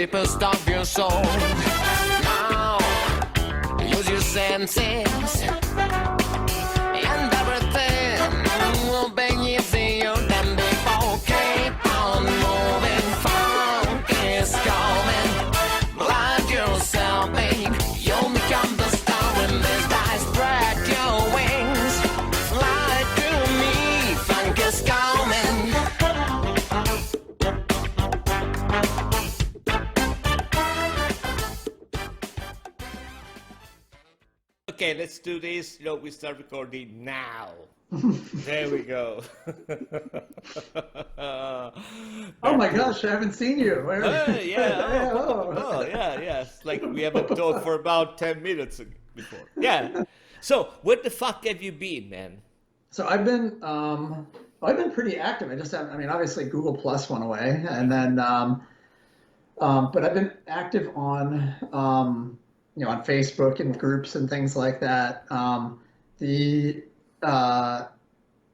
deepest of your soul. Now, use your senses, and everything will be easier than before. Keep on moving, funk is coming. Let yourself be, you'll become the star in this die. Spread your wings, fly to me, funk is coming. Okay, let's do this. We start recording now. There we go. Oh my gosh, I haven't seen you. Yeah. Oh. Yeah. It's like we haven't talked for about 10 minutes before. Yeah. So, where the fuck have you been, man? So I've been pretty active. I just have, I mean, obviously Google Plus went away, and then, but I've been active on, on Facebook and groups and things like that.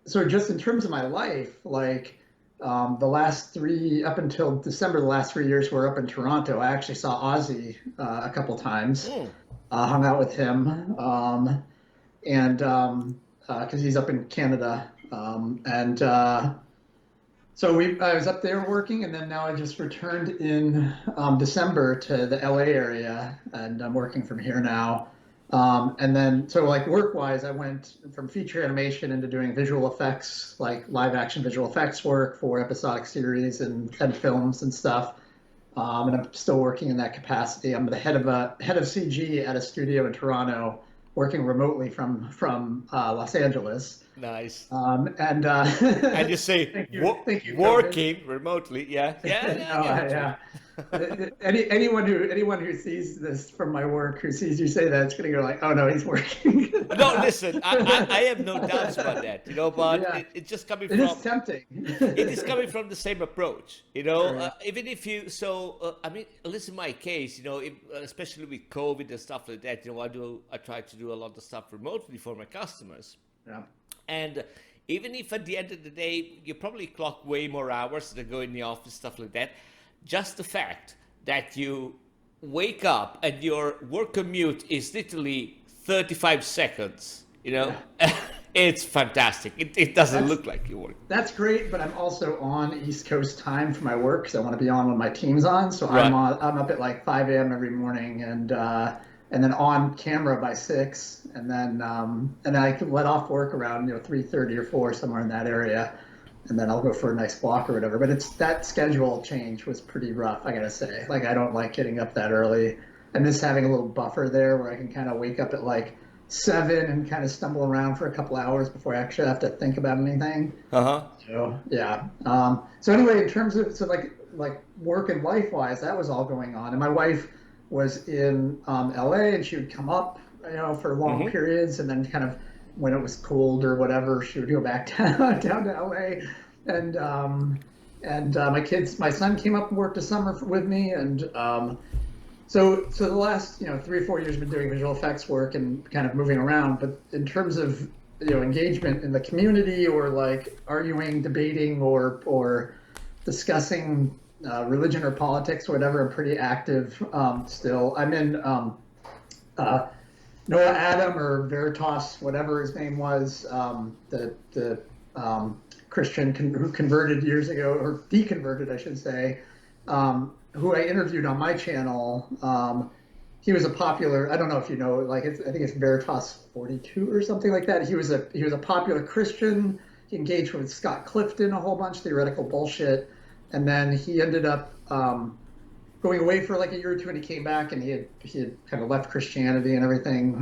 So just in terms of my life, like the last up until December, the last 3 years were up in Toronto. I actually saw Ozzy a couple times, hung out with him, and because he's up in Canada, so I was up there working, and then now I just returned in December to the LA area, and I'm working from here now. And then, so like work-wise, I went from feature animation into doing visual effects, like live-action visual effects work for episodic series and films and stuff. And I'm still working in that capacity. I'm the head of CG at a studio in Toronto, working remotely from Los Angeles. Nice. And you say thank you, working remotely, yeah. Anyone who sees this from my work, who sees you say that, it's gonna go like, oh no, he's working. No, listen, I have no doubts about that, but Yeah. it's just coming It from. is tempting. It is coming from the same approach, Sure. even if you, I mean, at least in my case, especially with COVID and stuff like that, I try to do a lot of stuff remotely for my customers. Yeah. And even if at the end of the day, you probably clock way more hours than go in the office, stuff like that, just the fact that you wake up and your work commute is literally 35 seconds, it's fantastic. It doesn't look like you work. That's great, but I'm also on East Coast time for my work because I want to be on when my team's on. So Right. I'm up at like 5 a.m. every morning, and then on camera by 6, and then I can let off work around 3:30 or 4, somewhere in that area, and then I'll go for a nice walk or whatever. But that schedule change was pretty rough, I gotta say. Like, I don't like getting up that early. I miss having a little buffer there where I can kind of wake up at like 7 and kind of stumble around for a couple hours before I actually have to think about anything. So yeah. So anyway, in terms of like work and life wise, that was all going on, and my wife was in LA, and she would come up, for long periods, and then kind of when it was cold or whatever, she would go back down to LA, and my son came up and worked a summer with me, and so the last 3 or 4 years I've been doing visual effects work and kind of moving around. But in terms of engagement in the community, or like arguing, debating, or discussing religion or politics or whatever, I'm pretty active still. I'm in Noah Adam, or Veritas, whatever his name was, the Christian who converted years ago, or deconverted, I should say, who I interviewed on my channel. He was a popular, I don't know if you know, I think it's Veritas 42 or something like that. He was a popular Christian. He engaged with Scott Clifton a whole bunch of theoretical bullshit. And then he ended up going away for like a year or two, and he came back, and he had kind of left Christianity and everything.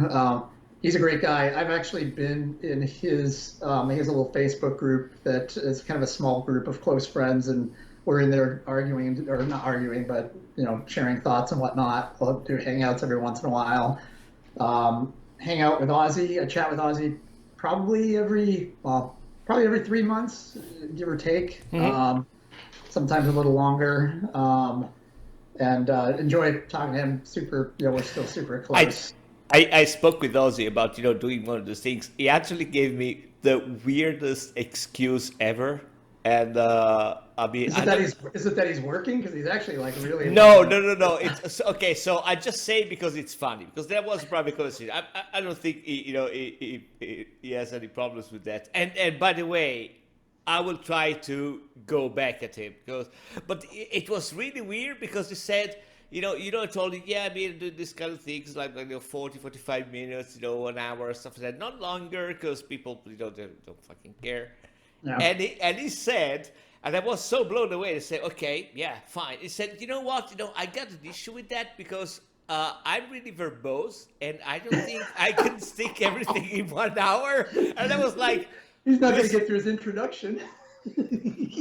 He's a great guy. I've actually been in his he has a little Facebook group that is kind of a small group of close friends, and we're in there arguing, or not arguing, but sharing thoughts and whatnot. We'll do hangouts every once in a while. Hang out with Ozzy. I chat with Ozzy probably every 3 months, give or take. Sometimes a little longer, and enjoy talking to him. We're still super close. I spoke with Ozzy about doing one of those things. He actually gave me the weirdest excuse ever. And I mean, is it that he's working? Because he's actually like really no. It's okay. So I just say it because it's funny, because that was probably conversation. I don't think he has any problems with that. And by the way, I will try to go back at him, but it was really weird because he said, I told him, yeah, I mean, do this kind of things like 40, 45 minutes, 1 hour, stuff like that, not longer, because people, they don't fucking care. Yeah. And he said, and I was so blown away. He said, okay, yeah, fine. He said, you know what, I got an issue with that because I'm really verbose, and I don't think I can stick everything in 1 hour. And I was like, he's not going to get through his introduction.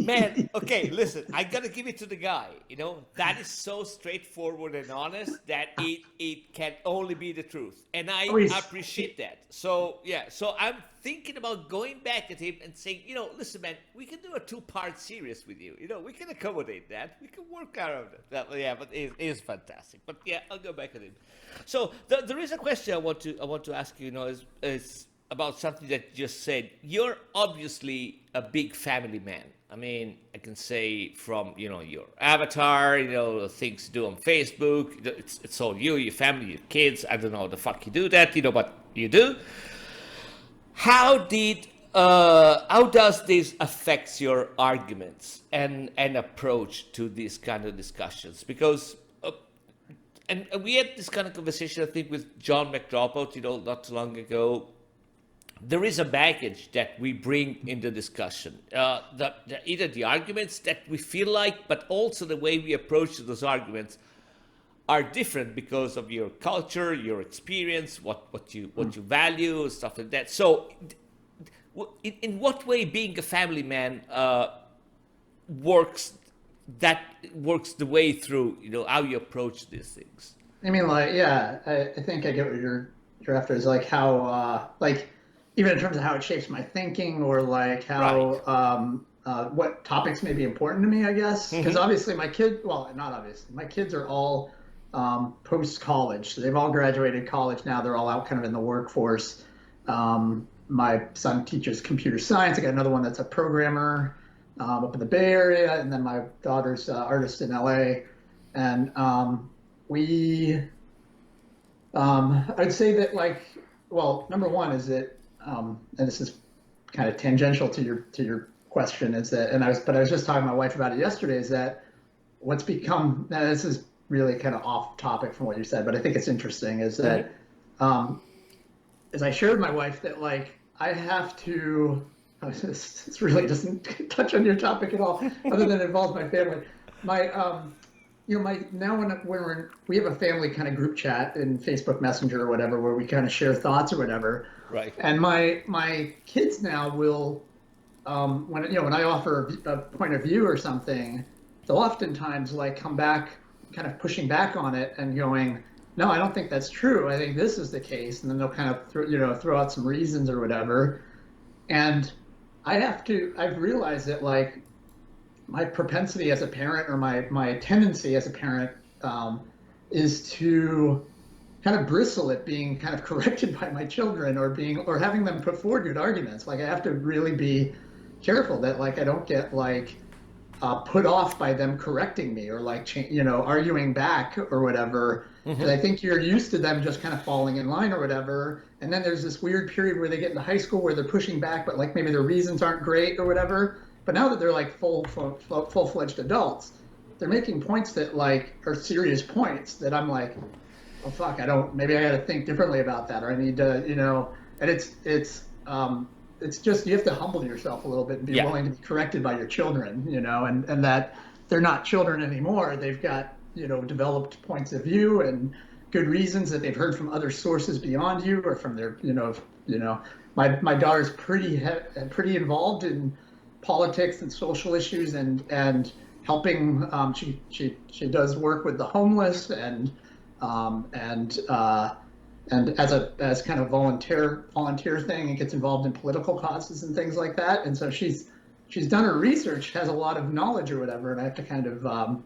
man, okay, listen, I gotta give it to the guy. That is so straightforward and honest that it can only be the truth, and I appreciate that. So yeah, so I'm thinking about going back at him and saying, listen, man, we can do a 2-part series with you. We can accommodate that. We can work out of that. Yeah, but it is fantastic. But yeah, I'll go back at him. So there is a question I want to ask you. Is about something that you just said. You're obviously a big family man. I mean, I can say from, your avatar, things you do on Facebook, it's all you, your family, your kids. I don't know how the fuck you do that, but you do. How does this affect your arguments and approach to these kind of discussions? Because and we had this kind of conversation, I think, with John McDroppelt, not too long ago. There is a baggage that we bring in the discussion, either the arguments that we feel like, but also the way we approach those arguments are different because of your culture, your experience, what you value, stuff like that. So, in what way being a family man works the way through, how you approach these things? I mean, I think I get what you're after. Is like how even in terms of how it shapes my thinking, or like how what topics may be important to me, I guess. Because obviously my kids are all post-college. So they've all graduated college now. They're all out kind of in the workforce. My son teaches computer science. I got another one that's a programmer up in the Bay Area. And then my daughter's artist in LA. And I'd say that number one is that, and this is kind of tangential to your question, is that, but I was just talking to my wife about it yesterday, is that what's become, now this is really kind of off topic from what you said, but I think it's interesting, is that as I shared with my wife that I have to, this really doesn't touch on your topic at all, other than it involves my family. We have a family kind of group chat in Facebook Messenger or whatever, where we kind of share thoughts or whatever. Right. And my kids now will, when I offer a point of view or something, they'll oftentimes come back, kind of pushing back on it and going, no, I don't think that's true. I think this is the case. And then they'll kind of throw out some reasons or whatever. And I've realized that my propensity as a parent, or my tendency as a parent, is to kind of bristle at being kind of corrected by my children, or having them put forward good arguments. I have to really be careful that I don't get put off by them correcting me, or arguing back or whatever. Because I think you're used to them just kind of falling in line or whatever. And then there's this weird period where they get into high school where they're pushing back, but maybe their reasons aren't great or whatever. But now that they're full-fledged adults, they're making points that are serious points that I'm oh fuck, maybe I got to think differently about that, or I need to, and it's just, you have to humble yourself a little bit and be willing to be corrected by your children, and that they're not children anymore. They've got, developed points of view and good reasons that they've heard from other sources beyond you, or from their, my daughter's pretty involved in politics and social issues, and helping. She does work with the homeless, and as kind of volunteer thing, and gets involved in political causes and things like that. And so she's done her research, has a lot of knowledge or whatever, and I have to kind of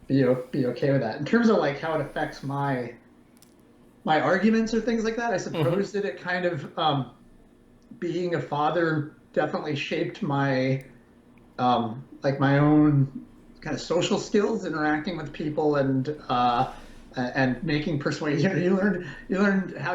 be okay with that. In terms of how it affects my arguments or things like that, I suppose that it kind of being a father definitely shaped my like my own kind of social skills, interacting with people, and making persuasion. You learn how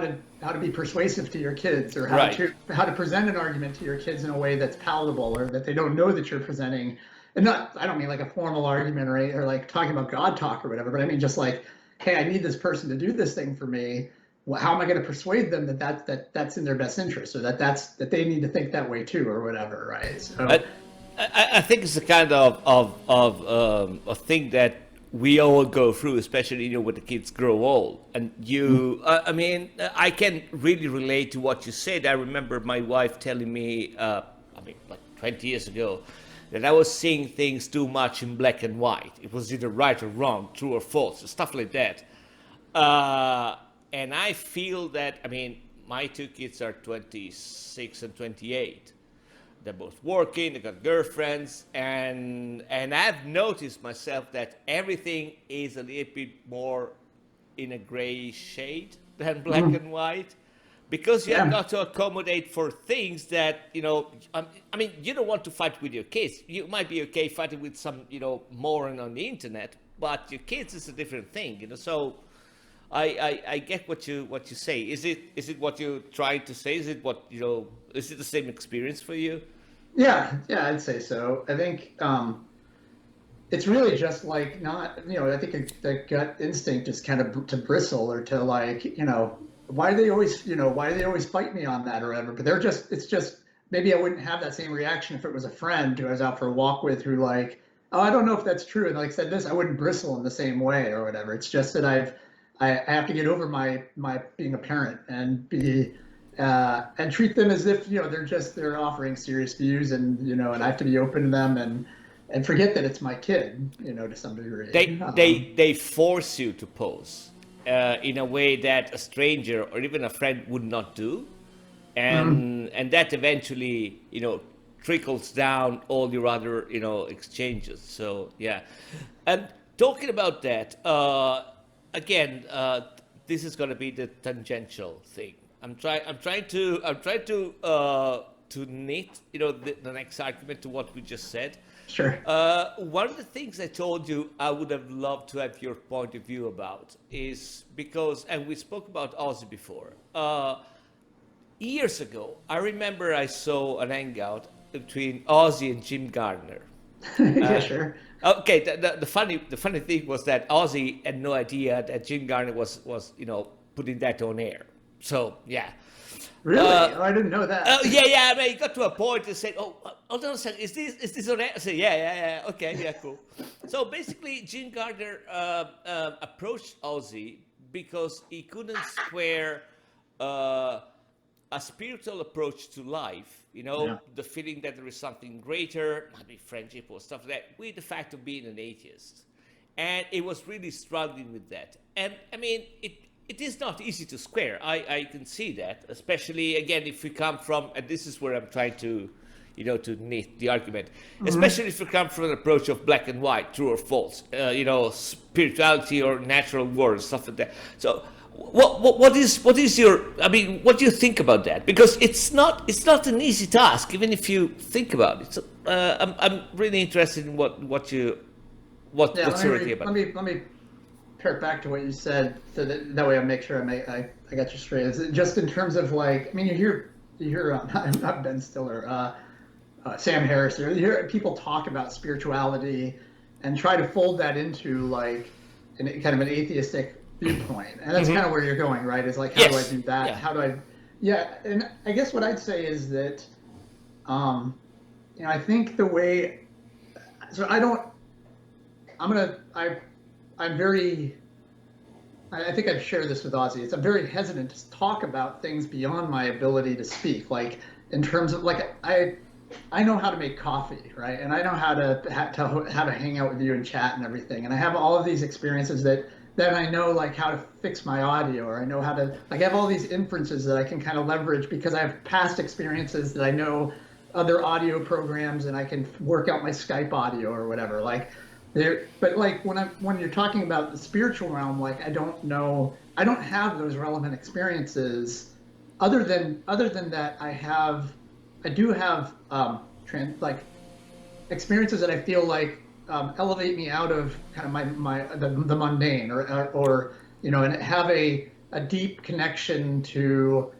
to be persuasive to your kids, or Right. how to present an argument to your kids in a way that's palatable, or that they don't know that you're presenting. And not, I don't mean like a formal argument, or like talking about God talk or whatever, but I mean just like, hey, I need this person to do this thing for me. Well, how am I going to persuade them that's in their best interest, or that they need to think that way too, or whatever, right? I, So I think it's a kind of a thing that we all go through, especially when the kids grow old. And I mean, I can really relate to what you said. I remember my wife telling me, I mean, like 20 years ago, that I was seeing things too much in black and white. It was either right or wrong, true or false, stuff like that. And I feel that, I mean, my two kids are 26 and 28. They're both working, they got girlfriends, and I've noticed myself that everything is a little bit more in a gray shade than black and white, because you have got to accommodate for things that, I mean, you don't want to fight with your kids. You might be okay fighting with some, moron on the internet, but your kids is a different thing, so I get what you say. Is it what you're trying to say? Is it what is it the same experience for you? yeah, I'd say so. I think it's really just like, not, I think the gut instinct is kind of to bristle, or to like, why do they always fight me on that or whatever. But it's just maybe I wouldn't have that same reaction if it was a friend who I was out for a walk with, who like, oh, I don't know if that's true, and like said this, I wouldn't bristle in the same way or whatever. It's just that I have to get over my being a parent, and and treat them as if they're offering serious views, and I have to be open to them, and forget that it's my kid, to some degree. They force you to pose in a way that a stranger or even a friend would not do, and that eventually trickles down all your other exchanges. So yeah, and talking about that. Again, this is going to be the tangential thing. I'm trying to knit, the next argument to what we just said. Sure. One of the things I told you I would have loved to have your point of view about is because, and we spoke about Ozzy before. Years ago, I remember I saw an hangout between Ozzy and Jim Gardner. Yeah, sure. Okay, the funny thing was that Ozzy had no idea that Jim Garner was putting that on air. So yeah. Really? I didn't know that. Yeah. I mean, he got to a point and said, "Oh, hold on a second. Is this on air?" I said, "Yeah. Okay, yeah, cool." So basically, Jim Gardner approached Ozzy because he couldn't square a spiritual approach to life, the feeling that there is something greater, maybe friendship or stuff like that, with the fact of being an atheist. And it was really struggling with that. And I mean, it is not easy to square. I can see that, especially, again, if we come from, and this is where I'm trying to, to knit the argument, especially if you come from an approach of black and white, true or false, spirituality or natural world, stuff like that. So, what is your, I mean, what do you think about that? Because it's not an easy task, even if you think about it. So I'm really interested in what's your idea about it. Let me pair it back to what you said, so that way I make sure I got you straight. Is it just in terms of like, I mean, you hear not Ben Stiller, Sam Harris, you hear people talk about spirituality and try to fold that into like kind of an atheistic viewpoint, and that's kind of where you're going, right? Is like, how do I do that? Yeah. How do I? Yeah, and I guess what I'd say is that, I think the way, so I think I've shared this with Ozzy. I'm very hesitant to talk about things beyond my ability to speak, like in terms of like I know how to make coffee, right? And I know how to hang out with you and chat and everything, and I have all of these experiences that I know like how to fix my audio, or I know how to, like, I have all these inferences that I can kind of leverage because I have past experiences that I know other audio programs, and I can work out my Skype audio or whatever. Like but like when you're talking about the spiritual realm, like I don't have those relevant experiences other than that I do have experiences that I feel like elevate me out of kind of the mundane, or and have a deep connection to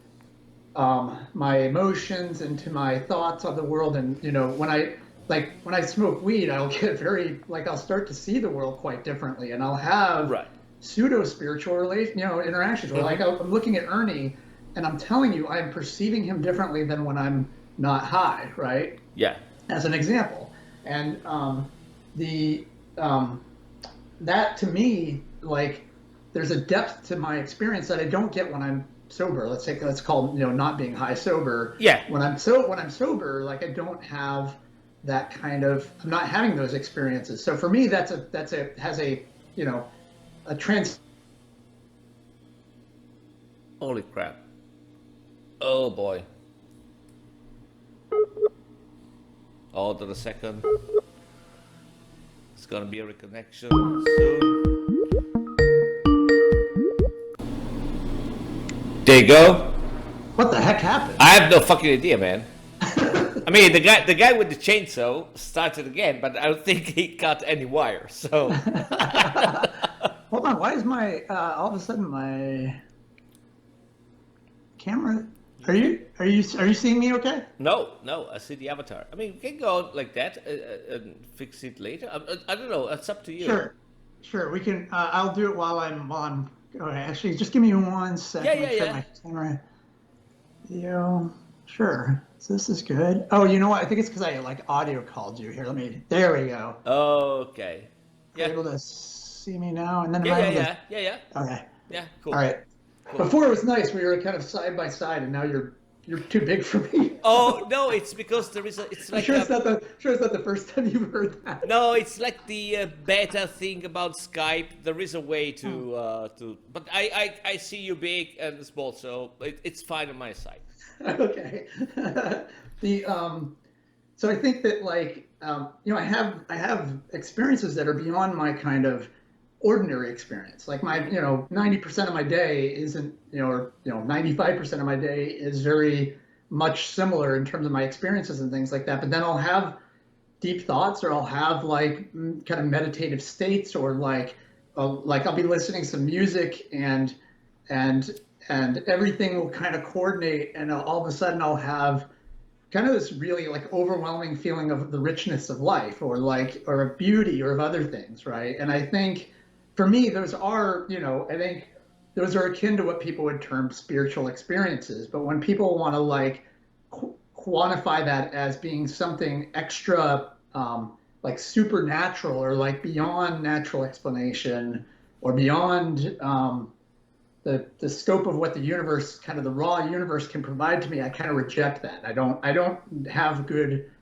my emotions and to my thoughts of the world. And when I smoke weed, I'll get very I'll start to see the world quite differently, and I'll have Right. pseudo spiritual interactions where I'm looking at Ernie, and I'm telling you I'm perceiving him differently than when I'm not high, right? Yeah. As an example. And the that to me, there's a depth to my experience that I don't get when I'm sober. Let's call not being high sober. Yeah. When I'm sober, I don't have that kind of, I'm not having those experiences. So for me, has a trans. Holy crap. Oh boy. Hold on a second. It's gonna be a reconnection soon. There you go. What the heck happened? I have no fucking idea, man. I mean, the guy with the chainsaw started again, but I don't think he cut any wire. So hold on. Why is my all of a sudden my camera? Are you seeing me okay? no, I see the avatar. I mean, we can go like that and fix it later. I don't know. It's up to you. Sure. We can. I'll do it while I'm on. Okay, actually, just give me 1 second. Yeah. My camera. Video. Sure. So this is good. Oh, you know what? I think it's because I audio called you. Here, there we go. Okay. Yeah. Are you able to see me now? And then Yeah. Okay. Yeah, cool. All right. Cool. Before it was nice. We were kind of side by side, and now you're too big for me. Oh no, it's because there is it's like. It's not the first time you've heard that. No, it's like the beta thing about Skype. There is a way to but I see you big and small, so it's fine on my side. Okay. So I think that I have experiences that are beyond my kind of ordinary experience. Like my 90% of my day isn't 95% of my day is very much similar in terms of my experiences and things like that. But then I'll have deep thoughts, or I'll have kind of meditative states, or I'll be listening to some music, and everything will kind of coordinate, and all of a sudden I'll have kind of this really overwhelming feeling of the richness of life, or of beauty, or of other things, right? And I think for me, those are, I think those are akin to what people would term spiritual experiences. But when people want to quantify that as being something extra, supernatural, or beyond natural explanation, or beyond the scope of what the universe, kind of the raw universe, can provide to me, I kind of reject that. I don't have good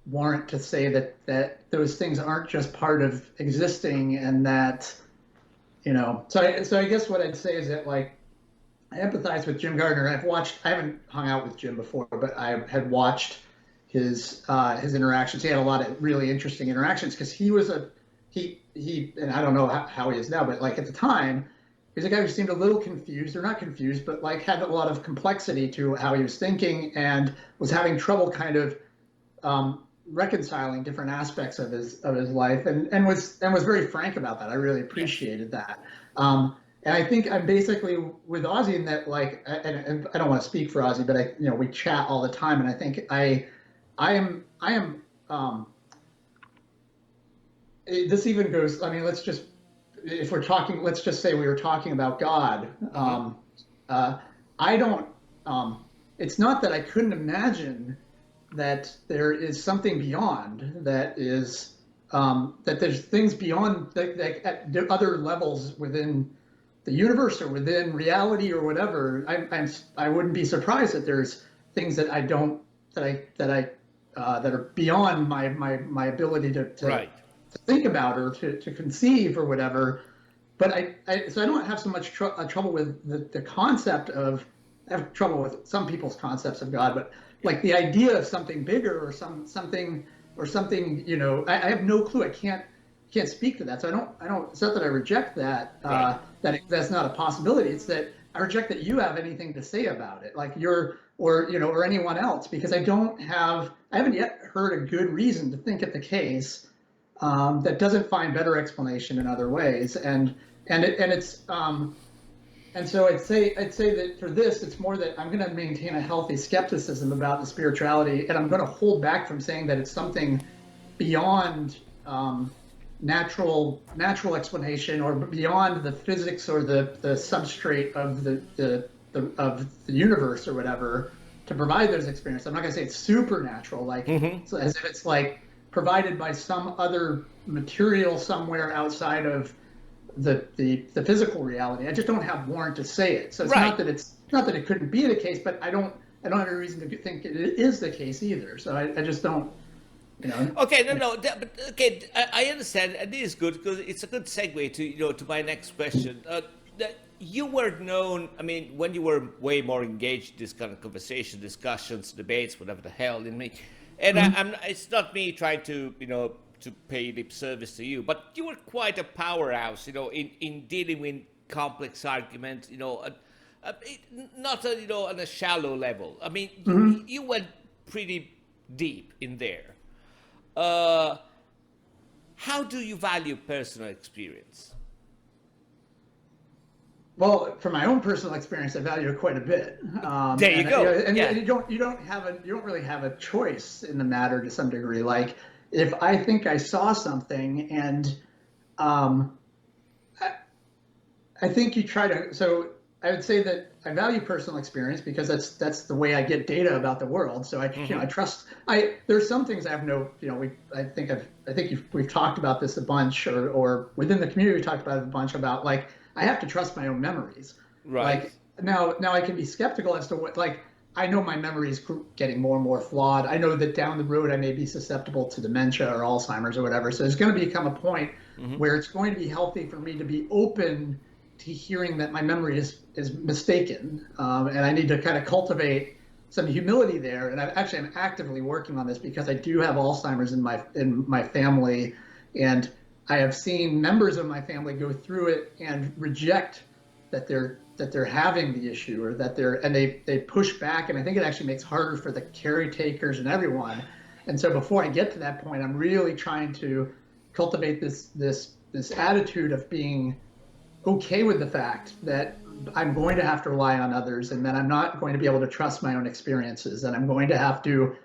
warrant to say that those things aren't just part of existing, and that so I guess what I'd say is that I empathize with Jim Gardner. I haven't hung out with Jim before, but I had watched his interactions. He had a lot of really interesting interactions, because he was he and I don't know how he is now, but at the time, he was a guy who seemed a little confused, or not confused, but had a lot of complexity to how he was thinking, and was having trouble kind of reconciling different aspects of his life, and was very frank about that. I really appreciated that. And I think I'm basically with Ozzy in that, and I don't want to speak for Ozzy, but we chat all the time, and I think I am this even goes, I mean, let's just say we were talking about God. I don't, it's not that I couldn't imagine that there is something beyond, that there's things beyond, at other levels within the universe, or within reality, or whatever. I wouldn't be surprised that there's things that are beyond my ability to Right. to think about, or to conceive, or whatever. But so I don't have so much trouble with the concept of, I have trouble with some people's concepts of God, but the idea of something bigger, or something, I have no clue. I can't speak to that. So I don't. It's not that I reject that. Right. That's not a possibility. It's that I reject that you have anything to say about it, like you're, or or anyone else, because I haven't yet heard a good reason to think it the case that doesn't find better explanation in other ways, and so I'd say that for this, it's more that I'm going to maintain a healthy skepticism about the spirituality, and I'm going to hold back from saying that it's something beyond natural explanation, or beyond the physics or the substrate of the universe or whatever to provide those experiences. I'm not going to say it's supernatural, like so as if it's like provided by some other material somewhere outside of the physical reality. I just don't have warrant to say it. So it's Right. not that it couldn't be the case, but I don't have any reason to think it is the case either. So I just don't. Okay, but okay, I understand, and this is good because it's a good segue to to my next question. That you were known, I mean, when you were way more engaged in this kind of conversation, discussions, debates, whatever the hell in me, and it's not me trying to to pay lip service to you, but you were quite a powerhouse, in dealing with complex arguments, not on a shallow level. I mean, you went pretty deep in there. How do you value personal experience? Well, from my own personal experience, I value it quite a bit. There you go. And Yeah. you don't really have a choice in the matter to some degree. Like if I think I saw something, and I think you try to. So I would say that I value personal experience because that's the way I get data about the world. So I trust. There's some things I have no. We've talked about this a bunch, or within the community we talked about it a bunch about like. I have to trust my own memories. Right. Like now I can be skeptical as to what, like, I know my memory is getting more and more flawed. I know that down the road I may be susceptible to dementia or Alzheimer's or whatever. So there's going to become a point where it's going to be healthy for me to be open to hearing that my memory is mistaken. And I need to kind of cultivate some humility there. And I'm actively working on this because I do have Alzheimer's in my family, and I have seen members of my family go through it and reject that they're having the issue, or that they push back, and I think it actually makes harder for the caretakers and everyone. And so before I get to that point, I'm really trying to cultivate this attitude of being okay with the fact that I'm going to have to rely on others, and that I'm not going to be able to trust my own experiences, and I'm going to have to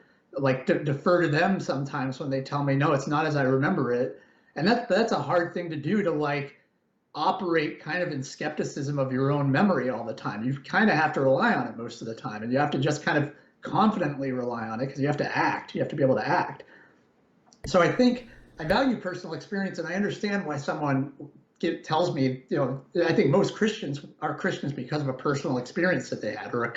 defer to them sometimes when they tell me, no, it's not as I remember it. And that's a hard thing to do, to operate kind of in skepticism of your own memory all the time. You kind of have to rely on it most of the time, and you have to just kind of confidently rely on it because you have to act. You have to be able to act. So I think I value personal experience, and I understand why someone tells me, I think most Christians are Christians because of a personal experience that they had, or a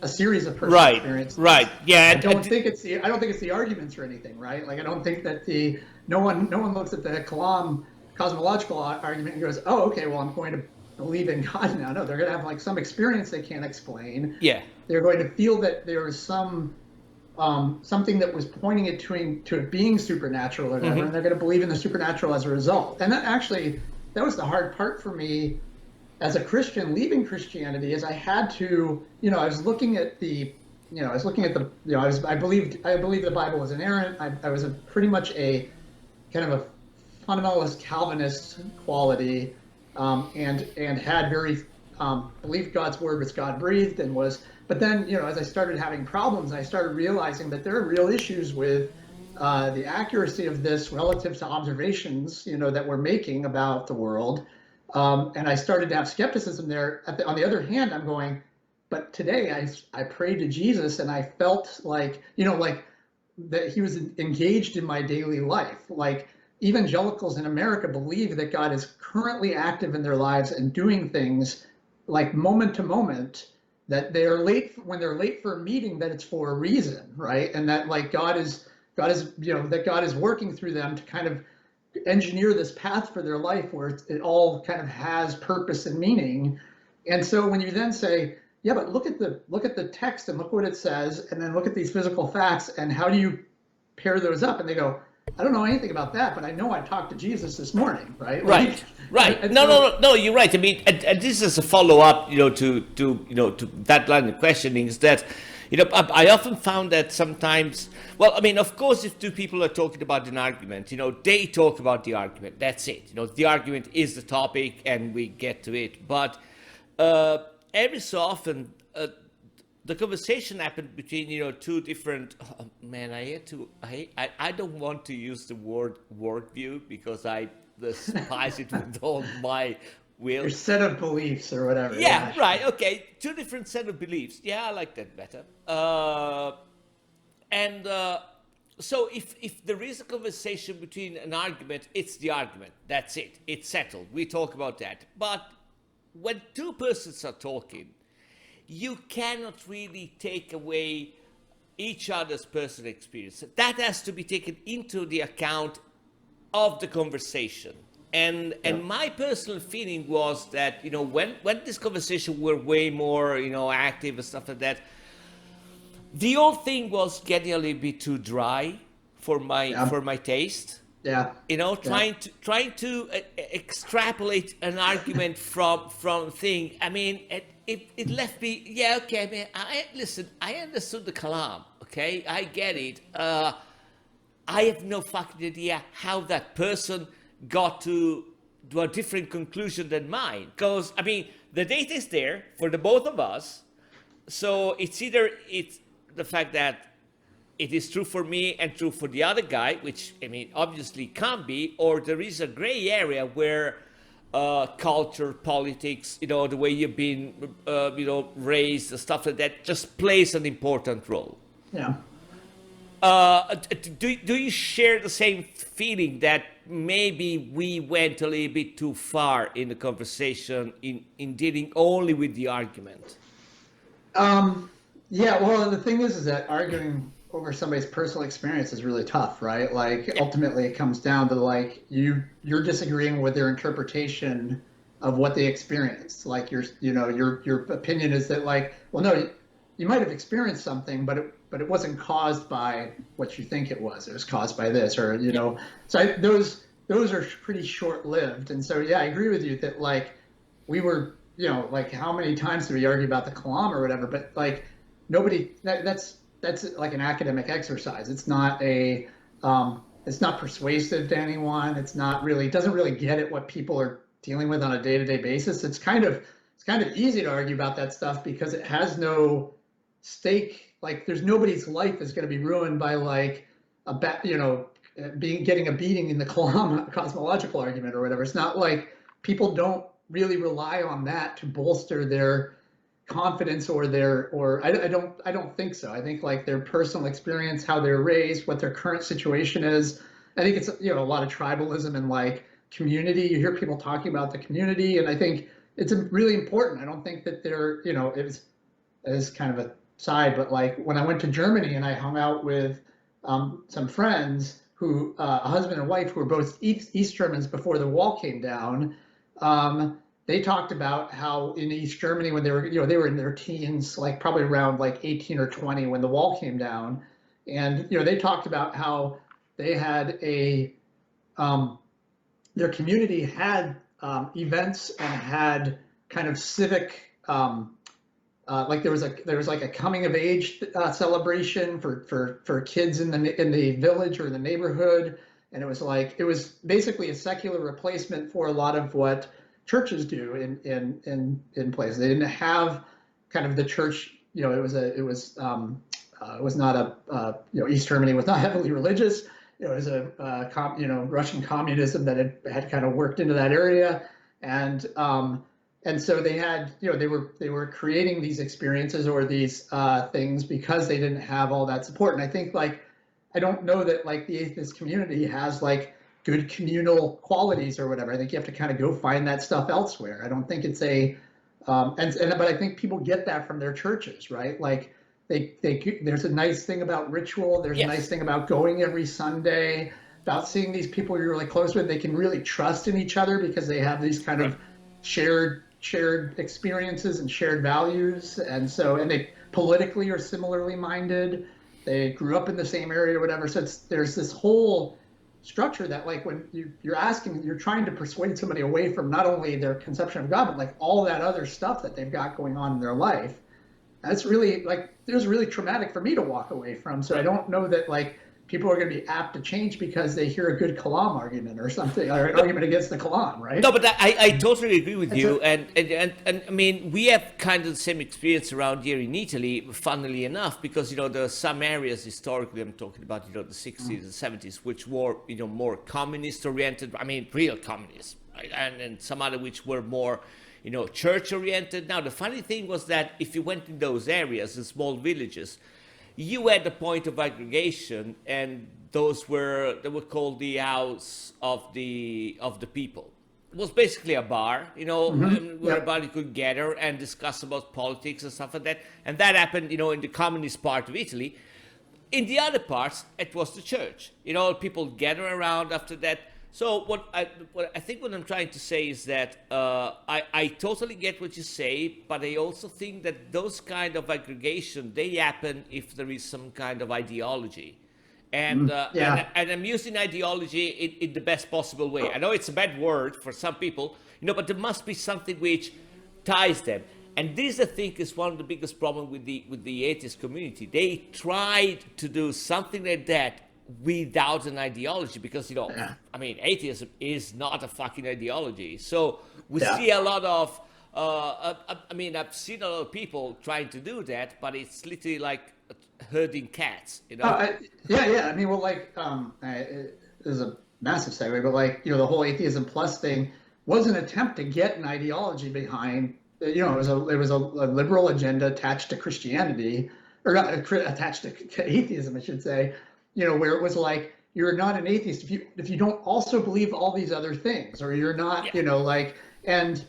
series of personal experiences. Right. Yeah. I don't think it's the arguments or anything, right? Like I don't think that no one looks at the Kalam cosmological argument and goes, oh, okay, well, I'm going to believe in God now. No, they're going to have some experience they can't explain. Yeah. They're going to feel that there is something that was pointing it to it being supernatural or whatever, and they're going to believe in the supernatural as a result. And that was the hard part for me as a Christian leaving Christianity, is I had to, I was looking at I believed the Bible was inerrant. I was pretty much a kind of a fundamentalist Calvinist quality, and had very believed God's word was God breathed, and was. But then, as I started having problems, I started realizing that there are real issues with the accuracy of this relative to observations, that we're making about the world. And I started to have skepticism there. On the other hand, I'm going, but today I prayed to Jesus, and I felt like that he was engaged in my daily life. Like evangelicals in America believe that God is currently active in their lives and doing things like moment to moment, that when they're late for a meeting, that it's for a reason, right? And that God is working through them to kind of engineer this path for their life where it all kind of has purpose and meaning. And so when you then say, yeah, but look at the text and look what it says, and then look at these physical facts, and how do you pair those up? And they go, I don't know anything about that, but I know I talked to Jesus this morning, right? Right, right. No. You're right. I mean, and this is a follow up, to that line of questioning. Is that, I often found that sometimes. Well, I mean, of course, if two people are talking about an argument, they talk about the argument. That's it. The argument is the topic, and we get to it. But every so often, the conversation happened between two different. Oh, man, I don't want to use the word worldview because I despise it with all my will. Your set of beliefs or whatever. Yeah, right. Okay, two different set of beliefs. Yeah, I like that better. So if there is a conversation between an argument, it's the argument. That's it. It's settled. We talk about that. But when two persons are talking, you cannot really take away each other's personal experience. That has to be taken into the account of the conversation. And my personal feeling was that, when this conversation were way more, active and stuff like that, the whole thing was getting a little bit too dry for my taste. Yeah. Trying to extrapolate an argument from thing. I mean, it left me. Yeah, okay. I mean, I understood the kalam. Okay, I get it. I have no fucking idea how that person got to a different conclusion than mine. Because I mean, the data is there for the both of us. So it's either the fact that it is true for me and true for the other guy, which, I mean, obviously can't be, or there is a gray area where culture, politics, the way you've been, raised, stuff like that, just plays an important role. Yeah. Do you share the same feeling that maybe we went a little bit too far in the conversation in dealing only with the argument? Yeah, well, the thing is that arguing over somebody's personal experience is really tough, right? Like, ultimately, it comes down to like you're disagreeing with their interpretation of what they experienced. Like your opinion is that like, well, no, you might have experienced something, but it wasn't caused by what you think it was. It was caused by this, or So those are pretty short-lived, and so yeah, I agree with you that like we were, like how many times do we argue about the kalam or whatever? But like nobody that's like an academic exercise. It's not it's not persuasive to anyone. It's not really, doesn't really get at what people are dealing with on a day-to-day basis. It's kind of easy to argue about that stuff because it has no stake. Like there's nobody's life is going to be ruined by like getting a beating in the cosmological argument or whatever. It's not like people don't really rely on that to bolster their confidence or I don't think so. I think like their personal experience, how they're raised, what their current situation is. I think it's a lot of tribalism and like community. You hear people talking about the community, and I think it's really important. I don't think that they're it is kind of a side, but like when I went to Germany and I hung out with some friends who a husband and wife who were both East Germans before the wall came down. They talked about how in East Germany when they were in their teens, like probably around like 18 or 20 when the wall came down, and they talked about how they had their community had events and had kind of civic like there was like a coming of age celebration for kids in the village or the neighborhood, and it was basically a secular replacement for a lot of what churches do in places. They didn't have kind of the church. It was not a East Germany was not heavily religious. It was a Russian communism that had kind of worked into that area, and so they had they were creating these experiences or these things because they didn't have all that support. And I think like I don't know that like the atheist community has like good communal qualities or whatever. I think you have to kind of go find that stuff elsewhere. I don't think it's but I think people get that from their churches, right? Like there's a nice thing about ritual. There's a nice thing about going every Sunday, about seeing these people you're really close with. They can really trust in each other because they have these kind of shared experiences and shared values. And they politically are similarly minded. They grew up in the same area or whatever. So there's this whole structure that like when you're trying to persuade somebody away from not only their conception of God, but like all that other stuff that they've got going on in their life. That's really like, it was really traumatic for me to walk away from. So I don't know that like people are going to be apt to change because they hear a good Kalam argument or something, or an argument against the Kalam, right? No, but I totally agree with you. And I mean, we have kind of the same experience around here in Italy, funnily enough, because, you know, there are some areas historically, I'm talking about, you know, the 60s and 70s, which were, you know, more communist oriented, I mean, real communists, right? And some other which were more, you know, church oriented. Now, the funny thing was that if you went in those areas, in small villages, you had a point of aggregation, and they were called the house of the people. It was basically a bar, you know, where everybody could gather and discuss about politics and stuff like that. And that happened, you know, in the communist part of Italy. In the other parts, it was the church. You know, people gather around after that. So what I think what I'm trying to say is that I totally get what you say, but I also think that those kind of aggregation, they happen if there is some kind of ideology. And I'm using ideology in the best possible way. I know it's a bad word for some people, you know, but there must be something which ties them. And this, I think, is one of the biggest problems with the atheist community. They tried to do something like that without an ideology, because, you know, I mean, atheism is not a fucking ideology. So we see a lot of, I mean, I've seen a lot of people trying to do that, but it's literally like herding cats, you know? I mean, well, like, it is a massive segue, but like, you know, the whole atheism plus thing was an attempt to get an ideology behind, you know, it was a liberal agenda attached to Christianity, or not attached to atheism, I should say. You know, where it was like, you're not an atheist if you don't also believe all these other things, or you're not, you know, like, and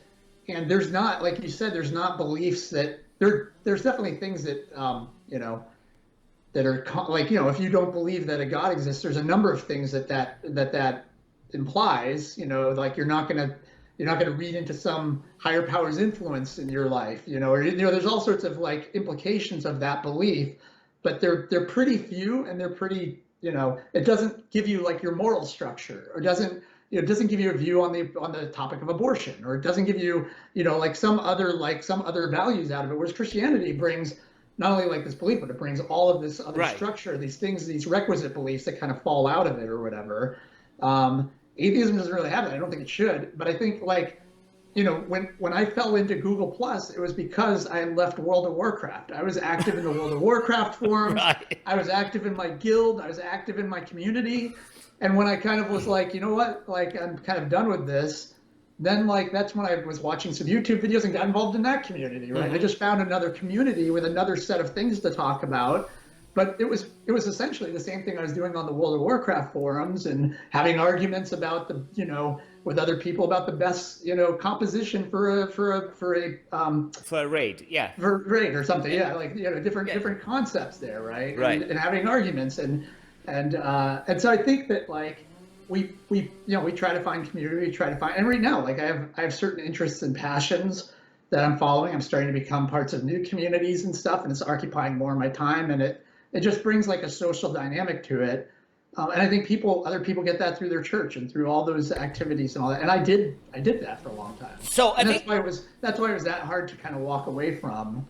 there's not, like you said, there's not beliefs that there's definitely things that, you know, that are like, you know, if you don't believe that a God exists, there's a number of things that implies, you know, like you're not gonna read into some higher power's influence in your life, you know, or, you know, there's all sorts of like implications of that belief. But they're pretty few, and they're pretty, you know, it doesn't give you like your moral structure, or doesn't give you a view on the topic of abortion, or it doesn't give you, you know, like some other values out of it. Whereas Christianity brings not only like this belief, but it brings all of this other structure, these things, these requisite beliefs that kind of fall out of it or whatever. Atheism doesn't really have it. I don't think it should, but I think like, you know, when I fell into Google Plus, it was because I had left World of Warcraft. I was active in the World of Warcraft forums. I was active in my guild. I was active in my community. And when I kind of was like, you know what, like I'm kind of done with this, then like that's when I was watching some YouTube videos and got involved in that community, right? I just found another community with another set of things to talk about. But it was essentially the same thing I was doing on the World of Warcraft forums, and having arguments about the, you know, with other people about the best, you know, composition for a raid, for a raid or something, like, you know, different concepts there, right? And having arguments, and so I think that like we you know, we try to find community, and right now like I have certain interests and passions that I'm following. I'm starting to become parts of new communities and stuff, and it's occupying more of my time, and it just brings like a social dynamic to it. And I think other people get that through their church and through all those activities and all that. And I did that for a long time. So that's why it was that hard to kind of walk away from.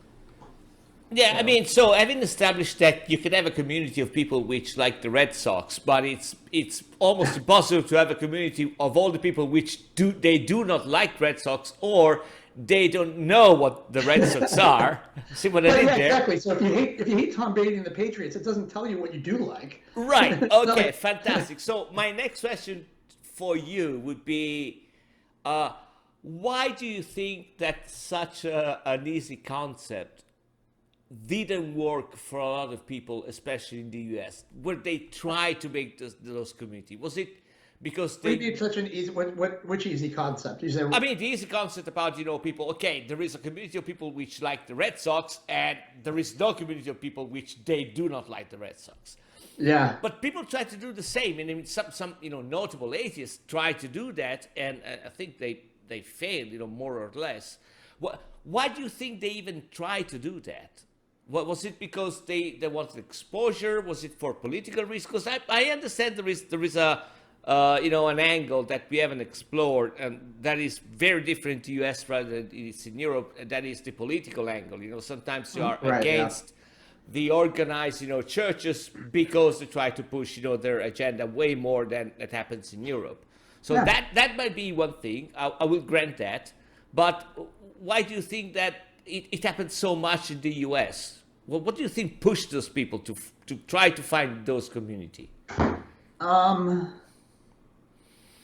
Yeah, so. I mean, so having established that you could have a community of people which like the Red Sox, but it's almost impossible to have a community of all the people which do not like Red Sox, or they don't know what the Red Sox are. See what I did there? Exactly. So if you hate Tom Brady and the Patriots, it doesn't tell you what you do like. Right. Okay. Fantastic. So my next question for you would be, why do you think that such an easy concept didn't work for a lot of people, especially in the US, where they try to make those community? Was it because they... Maybe it's such an easy... Which easy concept? You say... I mean, the easy concept about, you know, people, okay, there is a community of people which like the Red Sox, and there is no community of people which they do not like the Red Sox. Yeah. But people try to do the same, and I mean, some you know, notable atheists try to do that, and I think they fail, you know, more or less. Why do you think they even try to do that? What was it, because they wanted exposure? Was it for political reasons? Because I understand there is an angle that we haven't explored, and that is very different to U.S. rather than it is in Europe. And that is the political angle. Sometimes you are against the organized, churches because they try to push, their agenda way more than that happens in Europe. So that might be one thing. I will grant that. But why do you think that it happens so much in the U.S.? Well, what do you think pushed those people to try to find those community?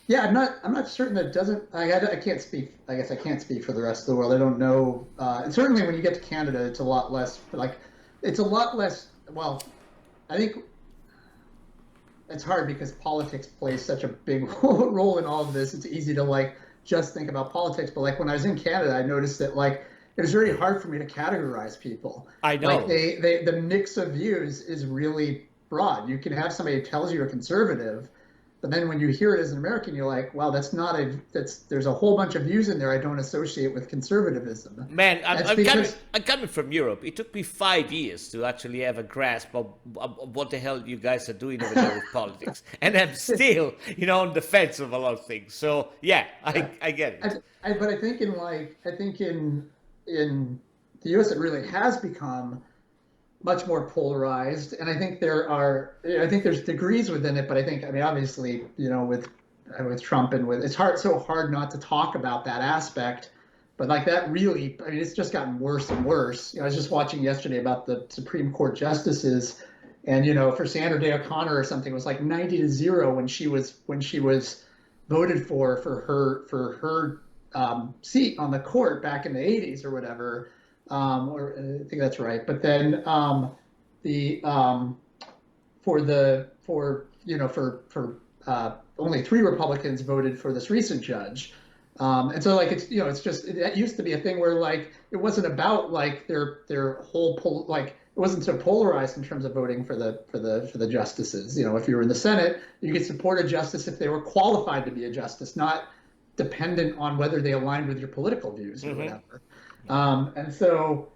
Yeah, I'm not certain that it doesn't. I can't speak. I guess I can't speak for the rest of the world. I don't know. And certainly, when you get to Canada, it's a lot less. It's a lot less. Well, I think it's hard because politics plays such a big role in all of this. It's easy to just think about politics, but when I was in Canada, I noticed that it was very hard for me to categorize people. I know. The mix of views is really broad. You can have somebody who tells you you're conservative, but then when you hear it as an American, you're like, wow, there's a whole bunch of views in there I don't associate with conservatism. Man, I'm coming from Europe. It took me 5 years to actually have a grasp of what the hell you guys are doing over there with politics. And I'm still, on the fence of a lot of things. So yeah, I get it. But I think in the US, it really has become much more polarized, and I think there's degrees within it, but obviously, with Trump and it's so hard not to talk about that aspect, but that really, it's just gotten worse and worse. I was just watching yesterday about the Supreme Court justices, and for Sandra Day O'Connor or something, it was 90-0 when she was voted for her seat on the court back in the 80s or whatever. Or I think that's right. But then only 3 Republicans voted for this recent judge, and so it's just that used to be a thing where it wasn't about their whole it wasn't so polarized in terms of voting for the justices. If you were in the Senate, you could support a justice if they were qualified to be a justice, not dependent on whether they aligned with your political views or whatever. And so,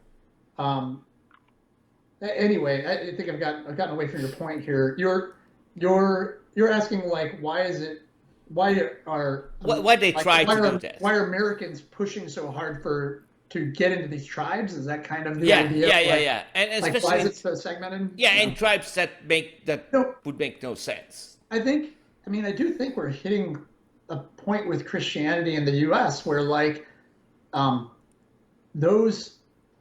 anyway, I think I've gotten away from your point here. You're asking why they try to do that? Why are Americans pushing so hard to get into these tribes? Is that kind of the idea? Yeah. And especially why is it so segmented? Yeah, and tribes that would make no sense. I do think we're hitting a point with Christianity in the U.S. where those,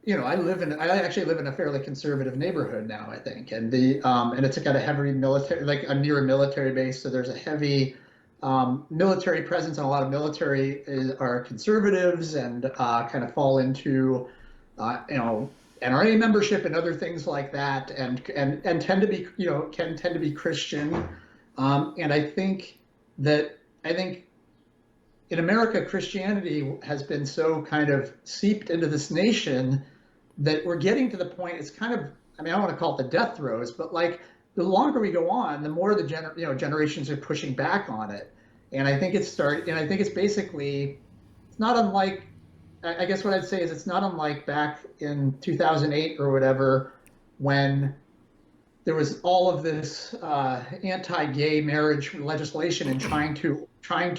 I actually live in a fairly conservative neighborhood now, I think, and and it's got a heavy military, near a military base, so there's a heavy military presence, and a lot of military are conservatives and kind of fall into, NRA membership and other things like that, and tend to be Christian, and I think in America, Christianity has been so kind of seeped into this nation that we're getting to the point, it's kind of, I don't want to call it the death throes, but the longer we go on, the more the generations are pushing back on it. And I think it's basically, it's not unlike, I guess what I'd say is it's not unlike back in 2008 or whatever, when there was all of this anti-gay marriage legislation and trying to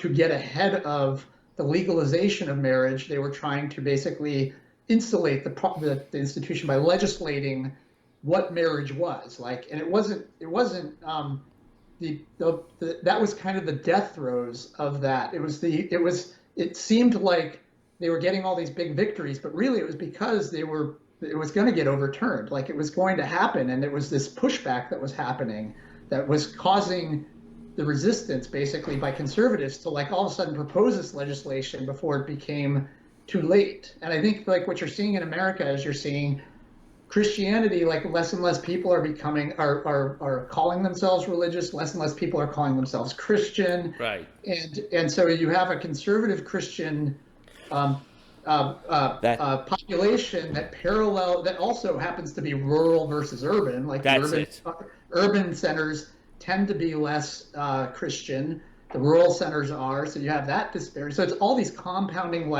get ahead of the legalization of marriage. They were trying to basically insulate the institution by legislating what marriage was and it wasn't that was kind of the death throes of that. It seemed like they were getting all these big victories, but really it was because it was going to get overturned. It was going to happen, and it was this pushback that was happening that was causing the resistance basically by conservatives to all of a sudden propose this legislation before it became too late. And I think what you're seeing in America is you're seeing Christianity, less and less people are calling themselves religious, less and less people are calling themselves Christian. Right. And so you have a conservative Christian population that also happens to be rural versus urban. Urban centers tend to be less Christian. The rural centers are. So you have that disparity. So it's all these compounding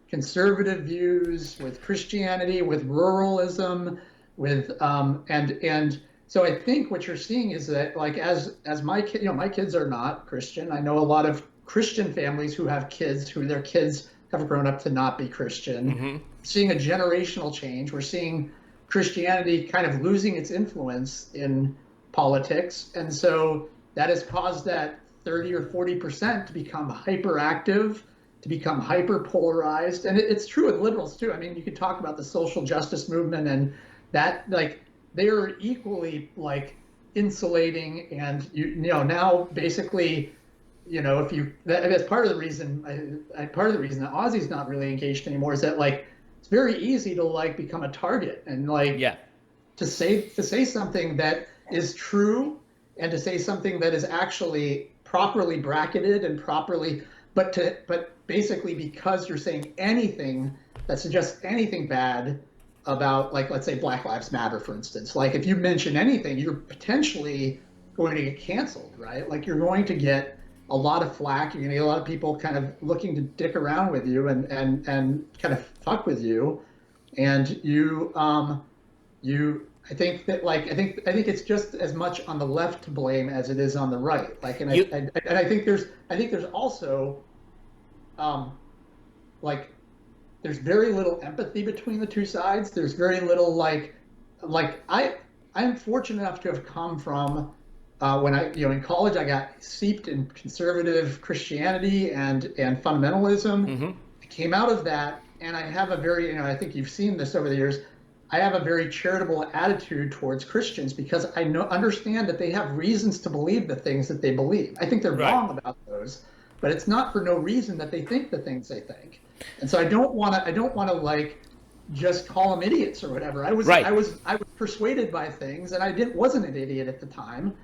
conservative views with Christianity, with ruralism, with and so I think what you're seeing is that, like, as my kid, my kids are not Christian. I know a lot of Christian families who have kids who their kids have grown up to not be Christian. Mm-hmm. Seeing a generational change. We're seeing Christianity kind of losing its influence in politics, and so that has caused that 30 or 40% to become hyperactive, to become hyper polarized. And it's true with liberals too. I mean, you could talk about the social justice movement, and that, like, they are equally, like, insulating. And now basically, if you that's part of the reason part of the reason that Ozzy's not really engaged anymore is that, like, it's very easy to, like, become a target, and, like, Yeah. to say something that is true, and to say something that is actually properly bracketed and properly, but basically, because you're saying anything that suggests anything bad about, like, let's say Black Lives Matter, for instance. Like, if you mention anything, you're potentially going to get canceled, right? Like, you're going to get a lot of flack. You're going to get a lot of people kind of looking to dick around with you and kind of fuck with you. And I think that, like, I think it's just as much on the left to blame as it is on the right. Like, and I think there's also, like, there's very little empathy between the two sides. There's very little, like I'm fortunate enough to have come from, when in college, I got seeped in conservative Christianity and fundamentalism. Mm-hmm. I came out of that, and I have a very, I think you've seen this over the years, I have a very charitable attitude towards Christians, because I understand that they have reasons to believe the things that they believe. I think they're wrong about those, but it's not for no reason that they think the things they think. And so I don't want to like just call them idiots or whatever. I was persuaded by things, and I wasn't an idiot at the time,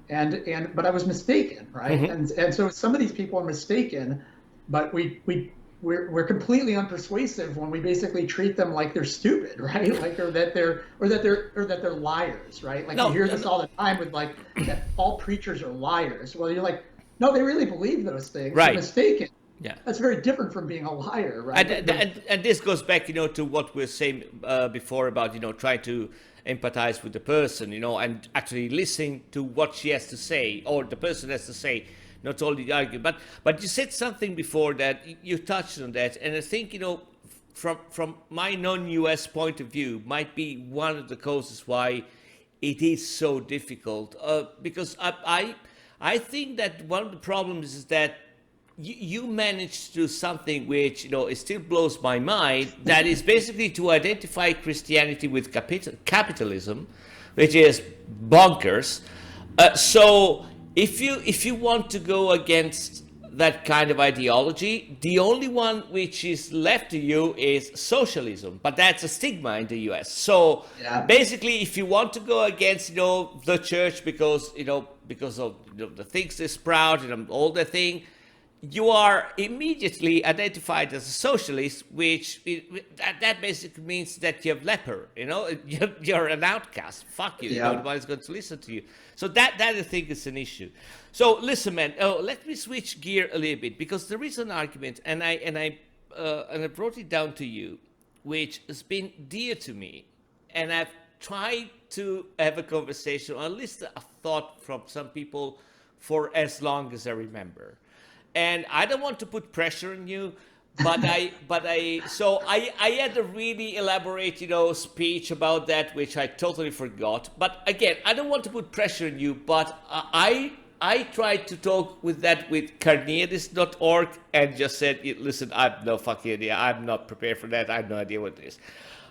but I was mistaken, right? Mm-hmm. And so some of these people are mistaken, but we're completely unpersuasive when we basically treat them like they're stupid, right? Like, or that they're liars, right? Like, you hear this all the time with, like, that all preachers are liars. Well, you're like, no, they really believe those things. Right. They're mistaken. Yeah. That's very different from being a liar, right? And this goes back, to what we were saying before about, trying to empathize with the person, and actually listening to what she has to say, or the person has to say, not only argue. But you said something before that you touched on that, and I think, from my non-US point of view, might be one of the causes why it is so difficult. Because I think that one of the problems is that you managed to do something which, it still blows my mind, that is basically to identify Christianity with capitalism, which is bonkers. So if you want to go against that kind of ideology, the only one which is left to you is socialism, but that's a stigma in the US. So basically, if you want to go against, the church because of the things they sprout and all the thing, you are immediately identified as a socialist, which that basically means that you have leper, you're an outcast. Fuck you, nobody's going to listen to you. So that I think is an issue. So listen, man, let me switch gear a little bit, because there is an argument, and I brought it down to you, which has been dear to me, and I've tried to have a conversation, or at least a thought from some people for as long as I remember. And I don't want to put pressure on you, but I had a really elaborate, speech about that, which I totally forgot. But again, I don't want to put pressure on you, but I tried to talk with Carneades.org and just said, listen, I have no fucking idea. I'm not prepared for that. I have no idea what it is.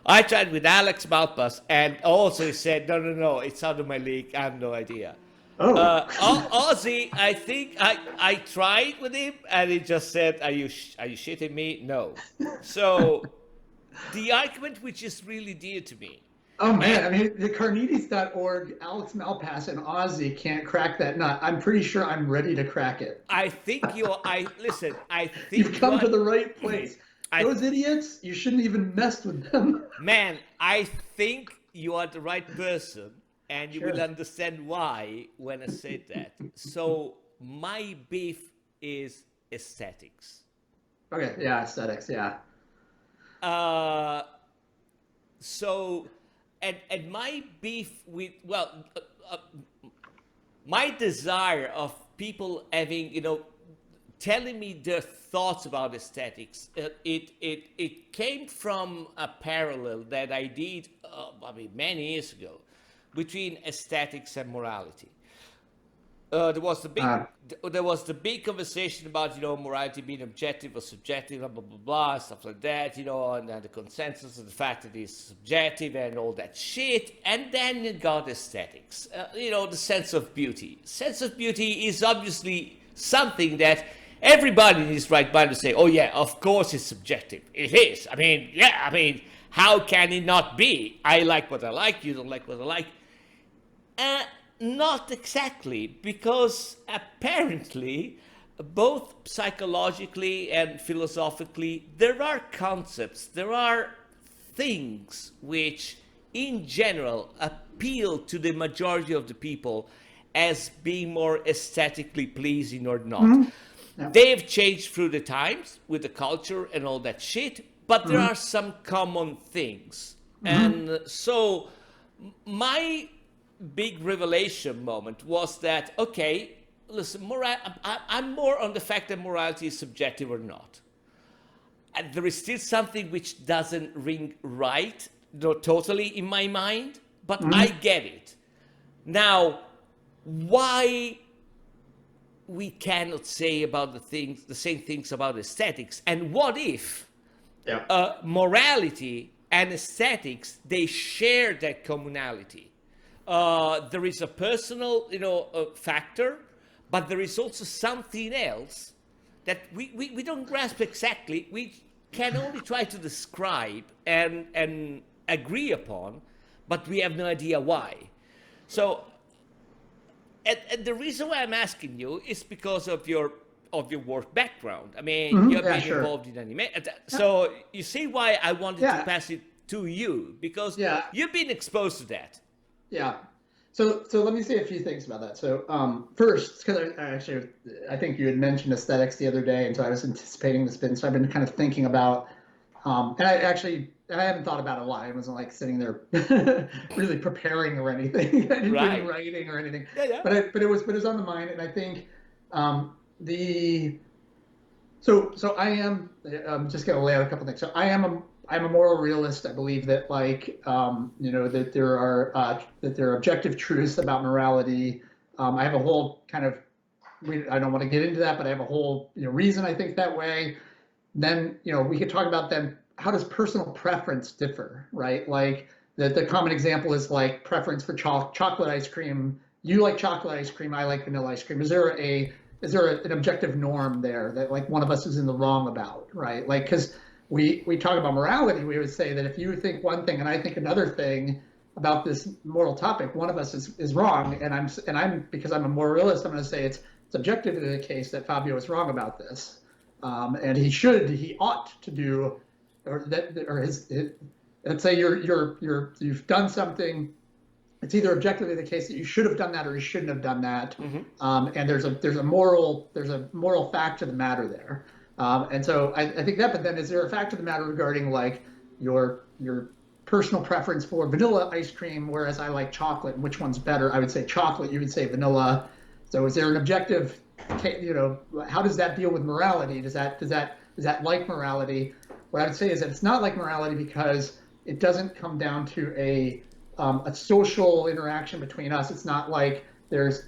I tried with Alex Malpass, and also he said, no, it's out of my league. I have no idea. Ozzy, I think I tried with him, and he just said, "Are you shitting me?" No. So the argument, which is really dear to me. Oh man, I mean, the Carneades.org, Alex Malpass, and Ozzy can't crack that nut. I'm pretty sure I'm ready to crack it. I think I think you've come to the right place. Those idiots, you shouldn't even mess with them. Man, I think you are the right person. And you will understand why when I say that. So my beef is aesthetics. Okay, yeah, aesthetics, yeah. So, and my beef with, my desire of people having, telling me their thoughts about aesthetics, it came from a parallel that I did, many years ago, between aesthetics and morality. There was the big conversation about morality being objective or subjective, blah blah blah, blah stuff like that, and then the consensus of the fact that it's subjective and all that shit. And then you got aesthetics, the sense of beauty. Sense of beauty is obviously something that everybody in his right mind to say, oh yeah, of course it's subjective. It is. How can it not be? I like what I like. You don't like what I like. Not exactly, because apparently, both psychologically and philosophically, there are concepts, there are things which, in general, appeal to the majority of the people as being more aesthetically pleasing or not. Mm-hmm. Yeah. They've changed through the times with the culture and all that shit, but there are some common things. Mm-hmm. And so, my big revelation moment was that, okay, listen, I'm more on the fact that morality is subjective or not. And there is still something which doesn't ring right, not totally in my mind, but I get it. Now, why we cannot say about the same things about aesthetics, and what if morality and aesthetics, they share that commonality? There is a personal, factor, but there is also something else that we don't grasp exactly. We can only try to describe and agree upon, but we have no idea why. So, and the reason why I'm asking you is because of your work background. I mean, you've been involved in animation. So you see why I wanted to pass it to you, because you've been exposed to that. Yeah. So let me say a few things about that. So first, because I think you had mentioned aesthetics the other day, and so I was anticipating this bit, and so I've been kind of thinking about, and I haven't thought about it a lot. I wasn't like sitting there really preparing or anything. I didn't do any writing or anything. Yeah. But it was on the mind, and I think So I am. I'm just going to lay out a couple things. So I'm a moral realist. I believe that that there are objective truths about morality. I have a whole kind of. I don't want to get into that, but I have a whole reason I think that way. Then we could talk about then how does personal preference differ, right? Like the common example is like preference for chocolate ice cream. You like chocolate ice cream. I like vanilla ice cream. Is there an objective norm there that like one of us is in the wrong about, right? Like, because we talk about morality, we would say that if you think one thing and I think another thing about this moral topic, one of us is wrong, and I'm because I'm a moralist, I'm going to say it's objectively the case that Fabio is wrong about this, and he ought to do, let's say you've done something. It's either objectively the case that you should have done that or you shouldn't have done that, and there's a moral fact to the matter there, and so I think that. But then, is there a fact to the matter regarding like your personal preference for vanilla ice cream, whereas I like chocolate? And which one's better? I would say chocolate. You would say vanilla. So is there an objective? How does that deal with morality? Is that like morality? What I would say is that it's not like morality because it doesn't come down to a social interaction between us. It's not like there's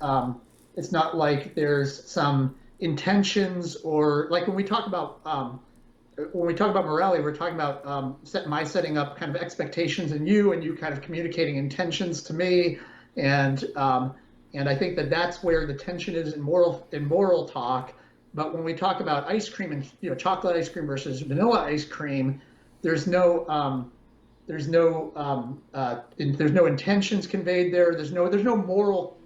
some intentions, or like when we talk about morality, we're talking about my setting up kind of expectations in you, and you kind of communicating intentions to me, and I think that's where the tension is in moral talk. But when we talk about ice cream and chocolate ice cream versus vanilla ice cream, there's no intentions conveyed there. There's no moral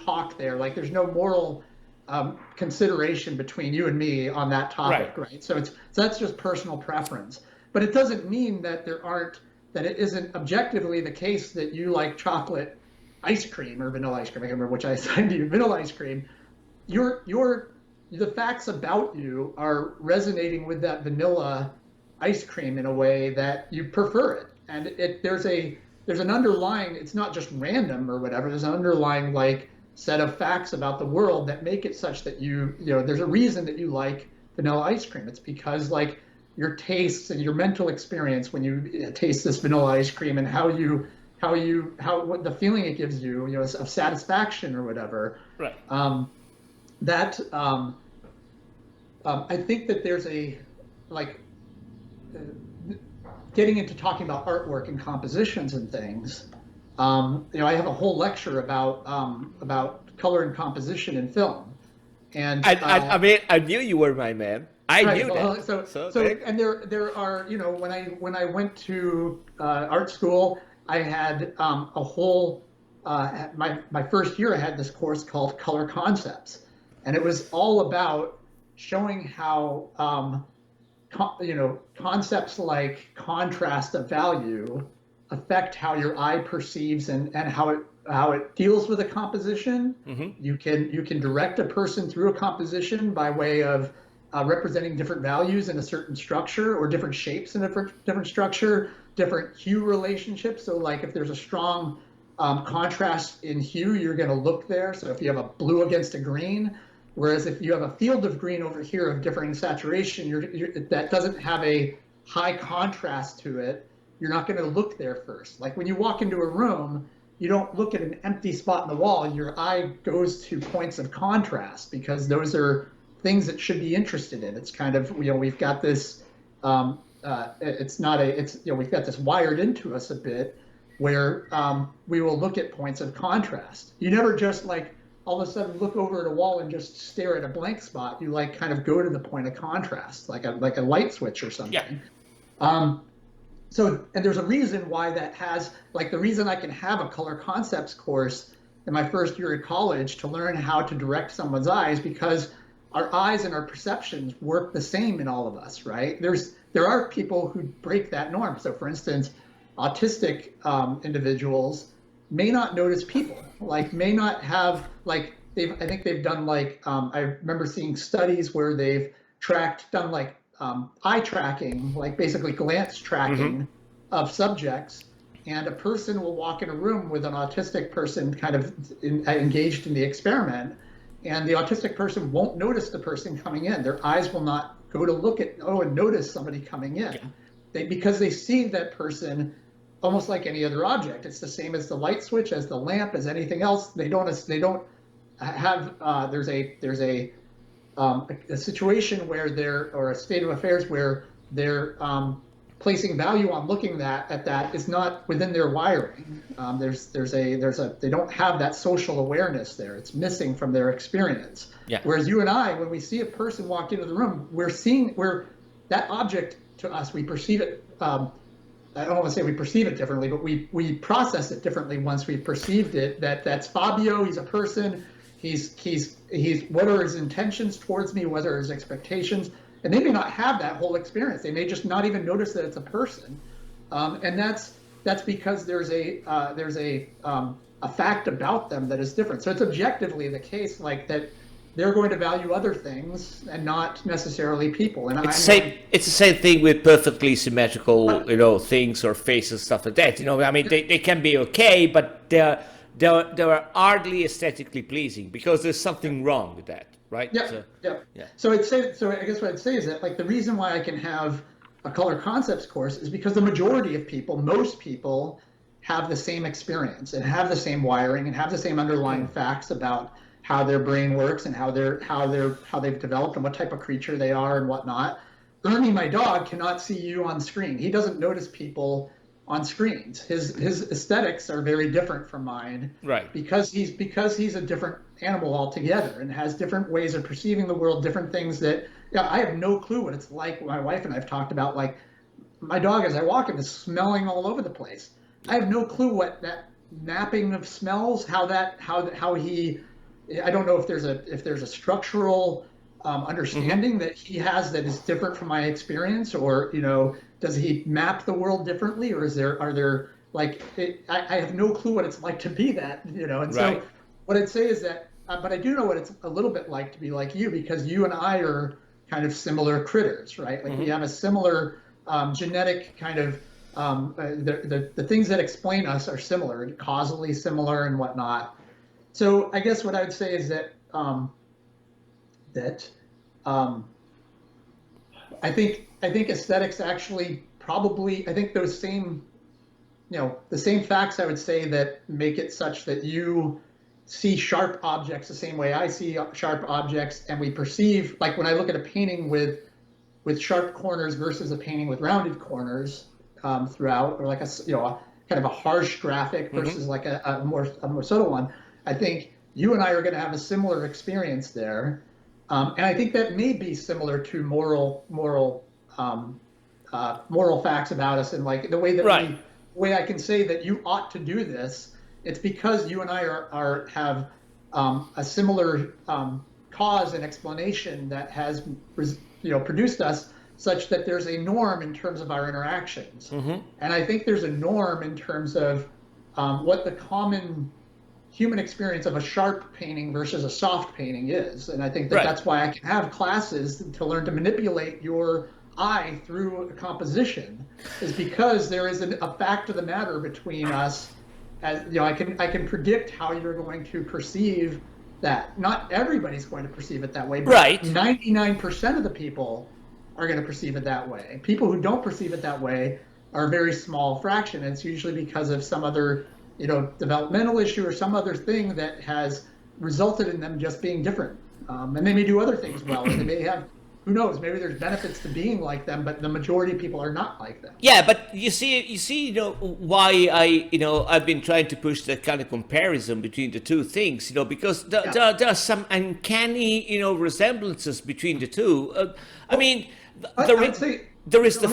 talk there. Like there's no moral consideration between you and me on that topic, right? So that's just personal preference. But it doesn't mean that it isn't objectively the case that you like chocolate ice cream or vanilla ice cream. I can't remember which I assigned to you. Vanilla ice cream. The facts about you are resonating with that vanilla ice cream in a way that you prefer it. And there's a there's an underlying, it's not just random or whatever, there's an underlying like set of facts about the world that make it such that you know, there's a reason that you like vanilla ice cream. It's because like your tastes and your mental experience when you taste this vanilla ice cream and how what the feeling it gives you, you know, of satisfaction or whatever. Right. I think that there's a like getting into talking about artwork and compositions and things. You know, I have a whole lecture about color and composition in film, and I mean, I knew you were my man. I right, knew well, that. So and there are, you know, when I went to art school, I had a whole my first year I had this course called Color Concepts, and it was all about showing how you know, concepts like contrast of value affect how your eye perceives and how it deals with a composition. Mm-hmm. You can direct a person through a composition by way of representing different values in a certain structure, or different shapes in a different structure, different hue relationships. So like if there's a strong contrast in hue, you're going to look there. So if you have a blue against a green, whereas if you have a field of green over here of differing saturation, that doesn't have a high contrast to it, you're not going to look there first. Like when you walk into a room, you don't look at an empty spot in the wall. Your eye goes to points of contrast because those are things that should be interested in. It's kind of, you know, we've got this, we've got this wired into us a bit where we will look at points of contrast. You never just like all of a sudden look over at a wall and just stare at a blank spot. You like kind of go to the point of contrast, like a light switch or something. Yeah. So, and there's a reason why that has, like the reason I can have a color concepts course in my first year at college to learn how to direct someone's eyes, because our eyes and our perceptions work the same in all of us, right? There are people who break that norm. So for instance, autistic individuals may not notice people, like may not have, like I think they've done like, I remember seeing studies where they've done like eye tracking, like basically glance tracking of subjects, and a person will walk in a room with an autistic person kind of engaged in the experiment, and the autistic person won't notice the person coming in. Their eyes will not go to look at, and notice somebody coming in. Yeah. Because they see that person almost like any other object. It's the same as the light switch, as the lamp, as anything else. They don't have, there's a situation where or a state of affairs where they're placing value on looking at that is not within their wiring. They don't have that social awareness there. It's missing from their experience. Yeah. Whereas you and I, when we see a person walk into the room, we're that object to us, we perceive it. I don't want to say we perceive it differently, but we process it differently once we've perceived it. That's Fabio. He's a person. He's what are his intentions towards me? What are his expectations? And they may not have that whole experience. They may just not even notice that it's a person, and that's because there's a fact about them that is different. So it's objectively the case, like that they're going to value other things and not necessarily people. And it's the same thing with perfectly symmetrical, you know, things or faces, stuff like that. You know, I mean, they can be okay, but they're hardly aesthetically pleasing because there's something wrong with that, right? Yeah, yeah. So I guess what I'd say is that like the reason why I can have a color concepts course is because the majority of people, most people, have the same experience and have the same wiring and have the same underlying facts about how their brain works and how they've developed and what type of creature they are and whatnot. Ernie, my dog, cannot see you on screen. He doesn't notice people on screens. His aesthetics are very different from mine, right? Because he's a different animal altogether and has different ways of perceiving the world, different things that I have no clue what it's like. My wife and I've talked about, like my dog as I walk him is smelling all over the place. I have no clue what that mapping of smells, how he. I don't know if there's a structural understanding that he has that is different from my experience, or does he map the world differently, or are there like I have no clue what it's like to be that, and right. So what I'd say is that, but I do know what it's a little bit like to be like you, because you and I are kind of similar critters, right? Like we have a similar genetic kind of The things that explain us are similar, causally similar and whatnot. So I guess what I would say is that that um, I think aesthetics actually probably, I think those same, the same facts I would say that make it such that you see sharp objects the same way I see sharp objects, and we perceive, like when I look at a painting with sharp corners versus a painting with rounded corners throughout, or like a kind of a harsh graphic versus like a more subtle one. I think you and I are going to have a similar experience there, and I think that may be similar to moral facts about us, and like the way that Right. way I can say that you ought to do this. It's because you and I have a similar cause and explanation that has produced us such that there's a norm in terms of our interactions. And I think there's a norm in terms of what the common human experience of a sharp painting versus a soft painting is. And I think that that's why I can have classes to learn to manipulate your eye through a composition, is because there is a fact of the matter between us. As I can predict how you're going to perceive that. Not everybody's going to perceive it that way, but 99% of the people are going to perceive it that way. People who don't perceive it that way are a very small fraction. And it's usually because of some other, developmental issue or some other thing that has resulted in them just being different. And they may do other things well. They may have, who knows, maybe there's benefits to being like them, but the majority of people are not like them. Yeah, but you see, why I've been trying to push that kind of comparison between the two things, because there are some uncanny, resemblances between the two. I mean, there is the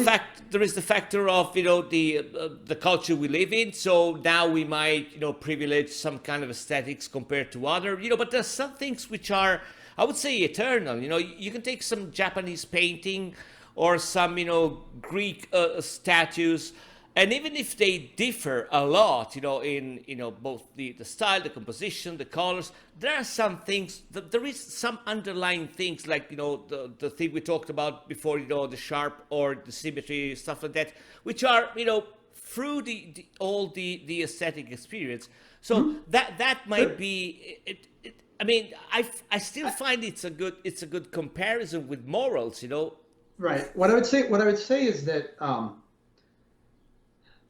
factor of the culture we live in. So now we might privilege some kind of aesthetics compared to other, but there's some things which are, I would say, eternal. You can take some Japanese painting or some, Greek statues, and even if they differ a lot, in both the style, the composition, the colors, there are some things. There is some underlying things, like the thing we talked about before, the sharp or the symmetry, stuff like that, which are through the aesthetic experience. So that might be it. I mean, I still find it's a good comparison with morals, Right. What I would say is that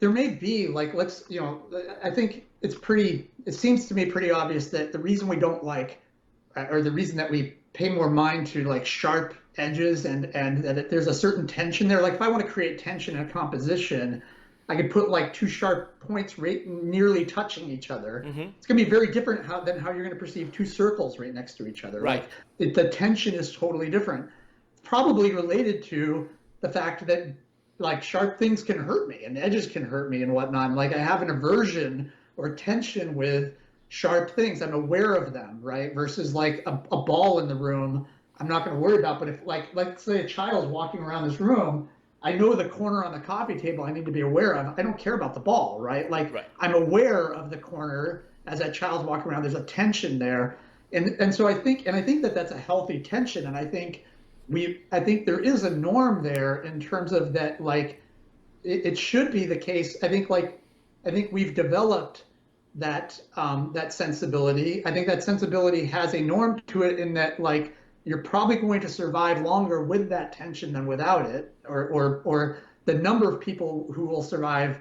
there may be, like, I think it seems to me pretty obvious that the reason we don't like, or the reason that we pay more mind to like sharp edges and that there's a certain tension there. Like if I want to create tension in a composition, I could put like two sharp points right nearly touching each other. It's going to be very different than how you're going to perceive two circles right next to each other. Right. Like the tension is totally different. It's probably related to the fact that like sharp things can hurt me and edges can hurt me and whatnot. Like I have an aversion or tension with sharp things. I'm aware of them, right? Versus like a ball in the room, I'm not going to worry about. But if let's say a child's walking around this room, I know the corner on the coffee table I need to be aware of. I don't care about the ball, right? I'm aware of the corner as that child's walking around. There's a tension there, and so I think that that's a healthy tension, and I think there is a norm there in terms of that. Like it should be the case. I think we've developed that sensibility. I think that sensibility has a norm to it in that like you're probably going to survive longer with that tension than without it, or the number of people who will survive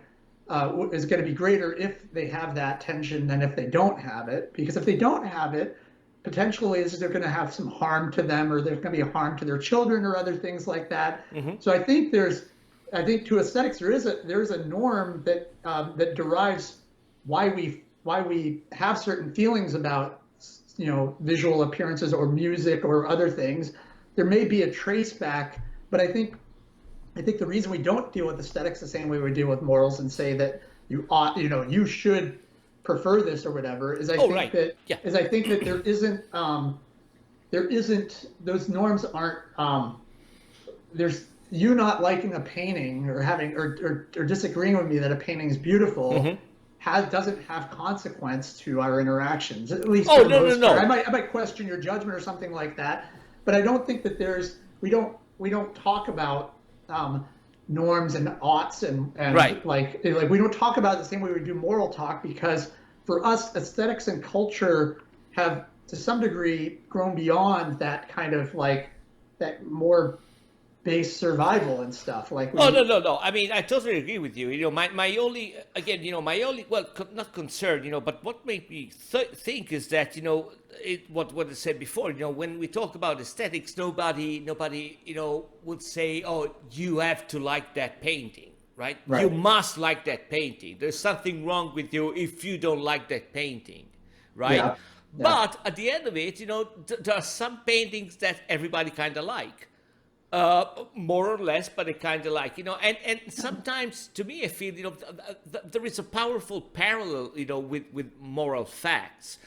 is going to be greater if they have that tension than if they don't have it. Because if they don't have it, potentially they're going to have some harm to them, or there's going to be a harm to their children or other things like that. So I think to aesthetics there is a norm that derives why we have certain feelings about visual appearances or music or other things. There may be a trace back, but I think the reason we don't deal with aesthetics the same way we deal with morals and say that you should prefer this or whatever is I think that there isn't those norms aren't there's you not liking a painting or having or disagreeing with me that a painting is beautiful doesn't have consequence to our interactions, at least. No. I might question your judgment or something like that, but I don't think that we don't talk about norms and oughts and Right. like we don't talk about it the same way we do moral talk, because for us, aesthetics and culture have to some degree grown beyond that kind of like that more base survival and stuff. Like Oh, no, we, no, no. I mean, I totally agree with you. You know, my only, again, you know, my only, well, not concern, you know, but what made me think is that, you know, what I said before, you know, when we talk about aesthetics, nobody, you know, would say, oh, you have to like that painting, right? You right. must like that painting. There's something wrong with you if you don't like that painting, right? Yeah. Yeah. But at the end of it, you know, there are some paintings that everybody kind of like, more or less, but it kind of like, you know, and sometimes to me I feel, you know, there is a powerful parallel, you know, with moral facts.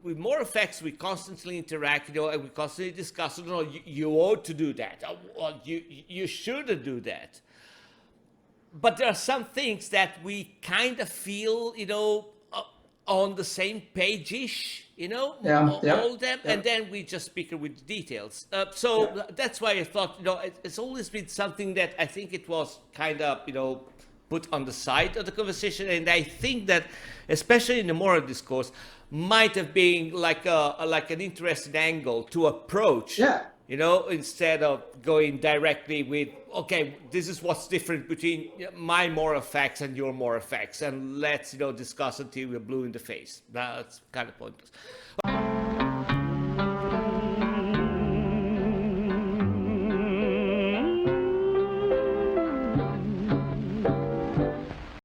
With moral facts we constantly interact, you know, and we constantly discuss, you know, you ought to do that, well, you shouldn't do that. But there are some things that we kind of feel, you know, on the same page-ish, you know, Yeah. Yeah. all of them, Yeah. and then we just speak with details. So that's why I thought, you know, it's always been something that I think it was kind of, you know, put on the side of the conversation, and I think that, especially in the moral discourse, might have been like an interesting angle to approach. Yeah. You know, instead of going directly with, okay, this is what's different between my moral facts and your moral facts, and let's, you know, discuss until we're blue in the face. That's kind of pointless.